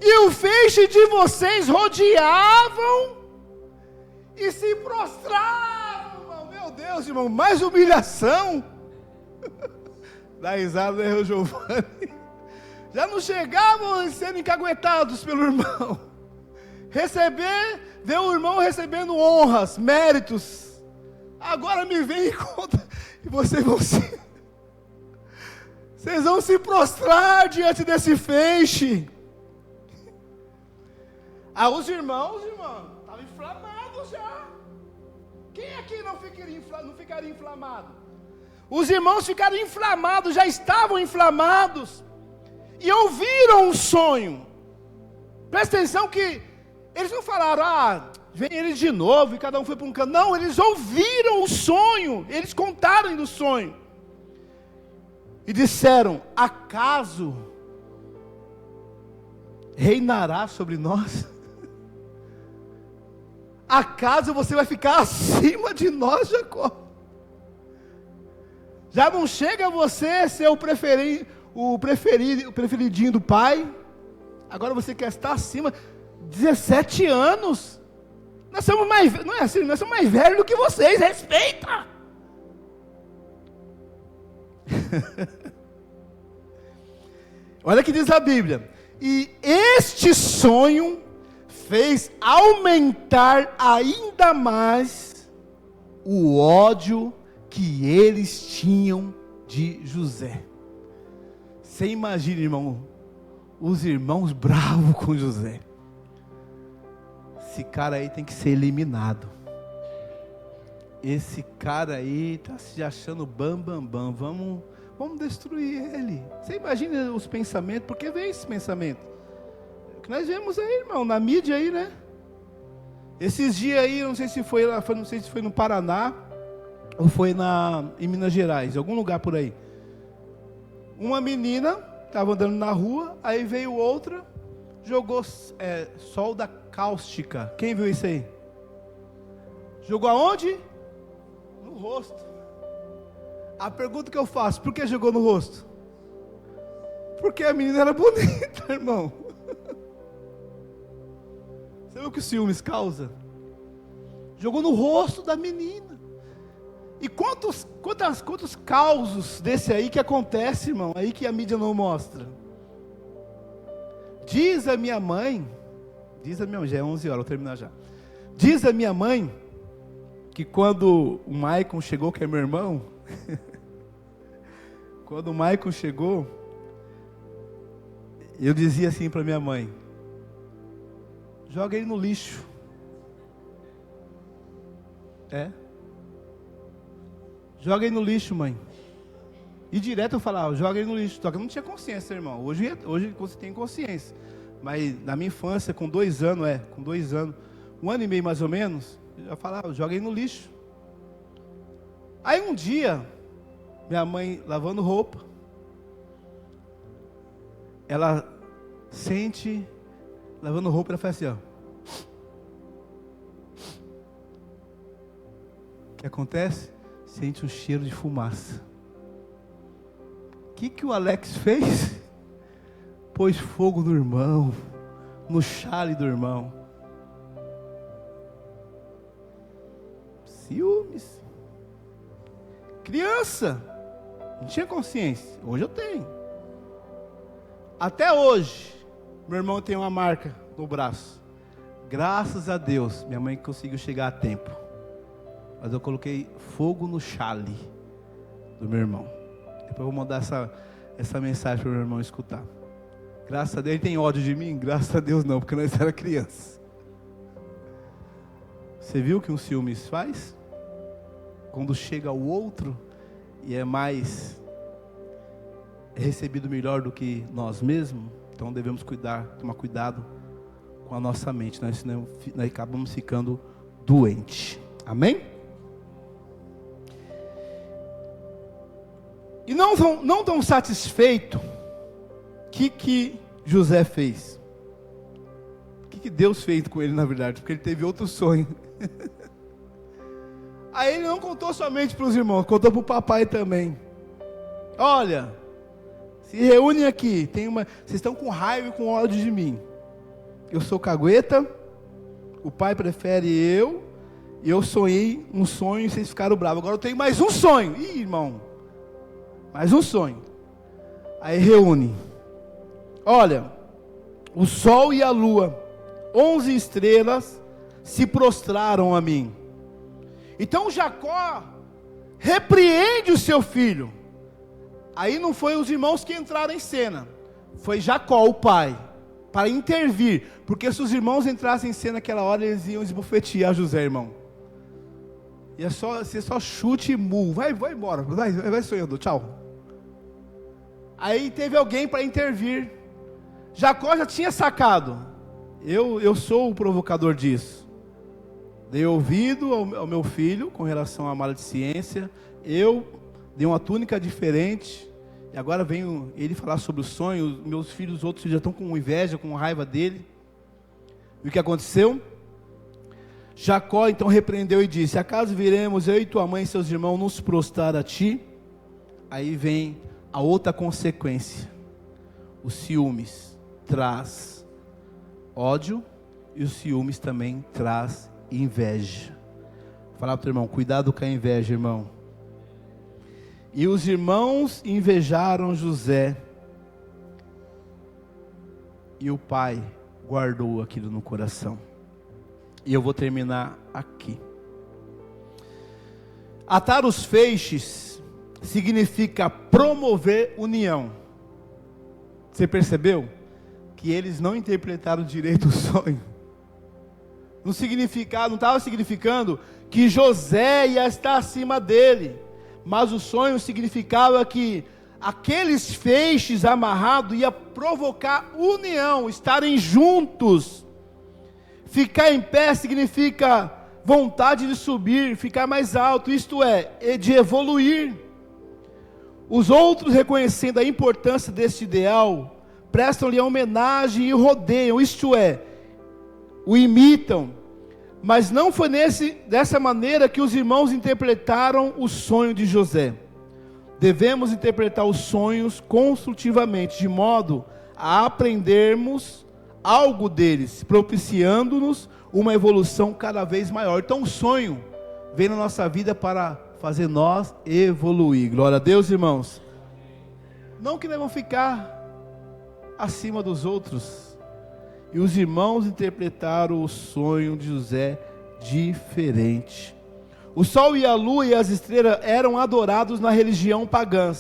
e o feixe de vocês rodeavam e se prostravam, irmão. Meu Deus, irmão, mais humilhação. Dá risada, né, Giovanni? Já não chegavam sendo encaguetados pelo irmão. Ver o irmão recebendo honras, méritos. Agora me vem e conta, e vocês vão se prostrar diante desse feixe. Os irmãos, estavam inflamados já. Quem aqui não ficaria inflamado? Os irmãos ficaram inflamados, já estavam inflamados, e ouviram um sonho. Presta atenção que eles não falaram, vem ele de novo, e cada um foi para um canto. Não, eles ouviram o sonho, eles contaram do sonho, e disseram: acaso reinará sobre nós? Acaso você vai ficar acima de nós, Jacó? Já não chega você ser o preferidinho do pai? Agora você quer estar acima? 17 anos? Nós somos mais, não é assim, nós somos mais velhos do que vocês, respeita! Olha o que diz a Bíblia: e este sonho fez aumentar ainda mais o ódio que eles tinham de José. Você imagina, irmão, os irmãos bravos com José. Esse cara aí tem que ser eliminado. Esse cara aí está se achando bam. Vamos destruir ele. Você imagina os pensamentos? Por que vem esse pensamento? Que nós vemos aí, irmão, na mídia aí, né? Esses dias aí, não sei se foi lá, não sei se foi no Paraná ou foi em Minas Gerais, em algum lugar por aí. Uma menina estava andando na rua, aí veio outra, jogou solda cáustica. Quem viu isso aí? Jogou aonde? No rosto. A pergunta que eu faço: por que jogou no rosto? Porque a menina era bonita, irmão. Você viu o que o ciúmes causa? Jogou no rosto da menina. E quantos causos desse aí que acontece, irmão, aí que a mídia não mostra? Diz a minha mãe, já é 11 horas, vou terminar já. Diz a minha mãe que quando o Maicon chegou, que é meu irmão, quando o Maicon chegou, eu dizia assim para minha mãe: joga ele no lixo. Joga ele no lixo, mãe. E direto eu falava: joga ele no lixo. Só que eu não tinha consciência, irmão. Hoje você tem consciência. Mas na minha infância, com 2 anos, 1 ano e meio mais ou menos, eu já falava, joga aí no lixo. Aí um dia, minha mãe lavando roupa, ela sente, lavando roupa, ela faz assim, ó. O que acontece? Sente um cheiro de fumaça. O que o Alex fez? Pôs fogo no irmão, no chale do irmão. Ciúmes. Criança, não tinha consciência. Hoje eu tenho. Até hoje, meu irmão tem uma marca no braço. Graças a Deus, minha mãe conseguiu chegar a tempo. Mas eu coloquei fogo no chale do meu irmão. Depois eu vou mandar essa mensagem para o meu irmão escutar. Graças a Deus, ele tem ódio de mim? Graças a Deus não, porque nós era criança. Você viu o que um ciúmes faz? Quando chega o outro e é recebido melhor do que nós mesmos, então devemos tomar cuidado com a nossa mente, senão nós acabamos ficando doentes. Amém? E não tão satisfeito, o que José fez? O que Deus fez com ele, na verdade? Porque ele teve outro sonho. Aí ele não contou somente para os irmãos, contou para o papai também. Olha, se reúnem aqui, vocês estão com raiva e com ódio de mim. Eu sou cagueta, o pai prefere e eu sonhei um sonho e vocês ficaram bravos. Agora eu tenho mais um sonho. Ih, irmão, mais um sonho. Aí reúne. Olha, o sol e a lua, 11 estrelas se prostraram a mim. Então Jacó repreende o seu filho. Aí não foi os irmãos que entraram em cena, foi Jacó, o pai, para intervir, porque se os irmãos entrassem em cena naquela hora, eles iam esbofetear José, irmão. Ia ser só chute e murro. Vai embora, vai sonhando, tchau. Aí teve alguém para intervir. Jacó já tinha sacado. Eu sou o provocador disso. Dei ouvido ao meu filho com relação à maledicência. Eu dei uma túnica diferente. E agora vem ele falar sobre o sonho. Meus filhos, outros filhos já estão com inveja, com raiva dele. E o que aconteceu? Jacó então repreendeu e disse: acaso viremos eu e tua mãe e seus irmãos nos prostrar a ti? Aí vem a outra consequência. O ciúmes traz ódio e o ciúmes também traz inveja. Vou falar para o teu irmão, cuidado com a inveja, irmão. E os irmãos invejaram José, e o pai guardou aquilo no coração. E eu vou terminar aqui. Atar os feixes significa promover união. Você percebeu? Que eles não interpretaram direito o sonho. Não estava significando que José ia estar acima dele, mas o sonho significava que aqueles feixes amarrados ia provocar união, estarem juntos. Ficar em pé significa vontade de subir, ficar mais alto, isto é de evoluir. Os outros, reconhecendo a importância deste ideal, prestam-lhe homenagem e o rodeiam, isto é, o imitam. Mas não foi dessa maneira que os irmãos interpretaram o sonho de José. Devemos interpretar os sonhos construtivamente, de modo a aprendermos algo deles, propiciando-nos uma evolução cada vez maior. Então o sonho vem na nossa vida para fazer nós evoluir. Glória a Deus, irmãos. Não que nós vamos ficar acima dos outros. E os irmãos interpretaram o sonho de José diferente. O sol e a lua e as estrelas eram adorados na religião pagã.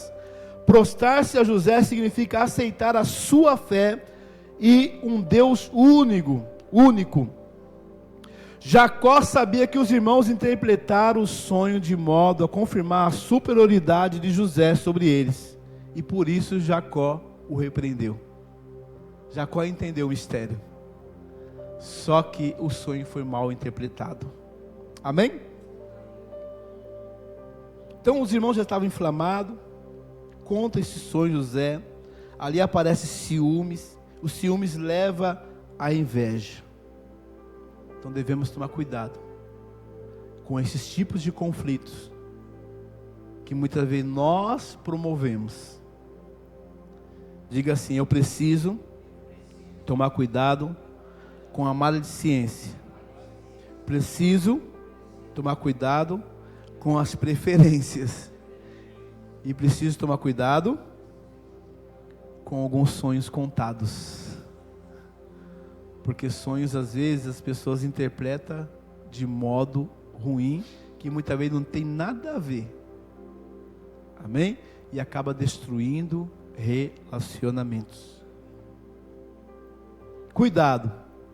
Prostrar-se a José significa aceitar a sua fé e um Deus único. Jacó sabia que os irmãos interpretaram o sonho de modo a confirmar a superioridade de José sobre eles. E por isso Jacó o repreendeu. Jacó entendeu o mistério. só que o sonho foi mal interpretado. Amém? Então os irmãos já estavam inflamados, conta esse sonho José, ali aparece ciúmes, os ciúmes leva à inveja. Então devemos tomar cuidado com esses tipos de conflitos, que muitas vezes nós promovemos. Diga assim: eu preciso tomar cuidado com a maledicência. Preciso tomar cuidado com as preferências. E preciso tomar cuidado com alguns sonhos contados. Porque sonhos, às vezes, as pessoas interpretam de modo ruim, que muitas vezes não tem nada a ver. Amém? E acaba destruindo relacionamentos. Cuidado,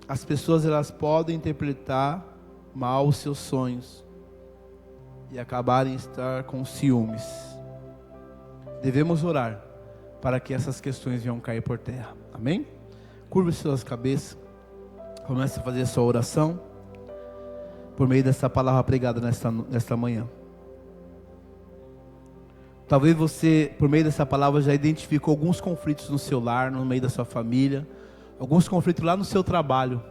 as pessoas elas podem interpretar mal os seus sonhos e acabarem estar com ciúmes. Devemos orar para que essas questões venham cair por terra. Amém? Curva suas cabeças, comece a fazer a sua oração por meio dessa palavra pregada nesta manhã. Talvez você, por meio dessa palavra, já identificou alguns conflitos no seu lar, no meio da sua família, alguns conflitos lá no seu trabalho,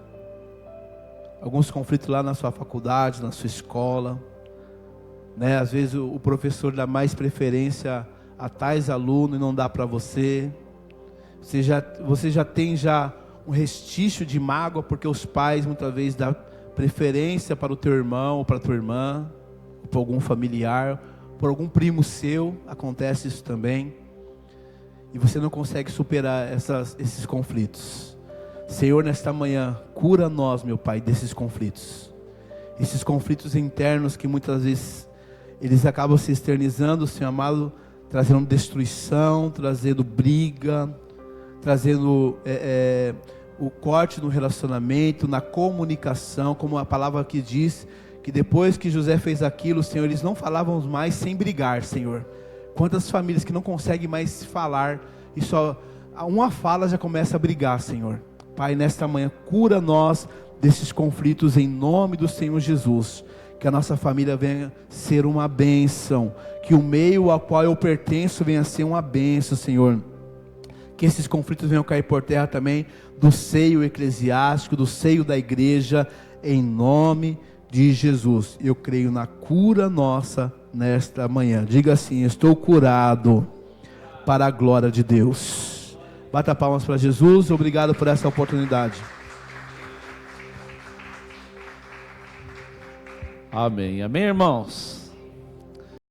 alguns conflitos lá na sua faculdade, na sua escola, né? Às vezes o professor dá mais preferência a tais alunos e não dá para você. Você já tem um restício de mágoa, porque os pais muitas vezes dão preferência para o teu irmão ou para a tua irmã, ou para algum familiar, por algum primo seu, acontece isso também, e você não consegue superar esses conflitos. Senhor, nesta manhã, cura nós, meu Pai, desses conflitos, esses conflitos internos que muitas vezes, eles acabam se externizando, Senhor amado, trazendo destruição, trazendo briga, trazendo o corte no relacionamento, na comunicação, como a palavra aqui diz, que depois que José fez aquilo, Senhor, eles não falavam mais sem brigar, Senhor. Quantas famílias que não conseguem mais falar, e só uma fala já começa a brigar, Senhor. Pai, nesta manhã, cura nós desses conflitos em nome do Senhor Jesus. Que a nossa família venha ser uma bênção, que o meio ao qual eu pertenço venha ser uma bênção, Senhor. Que esses conflitos venham cair por terra também do seio eclesiástico, do seio da igreja, em nome de Jesus. Eu creio na cura nossa nesta manhã. Diga assim: estou curado para a glória de Deus. Bata palmas para Jesus. Obrigado por essa oportunidade. Amém. Amém, irmãos.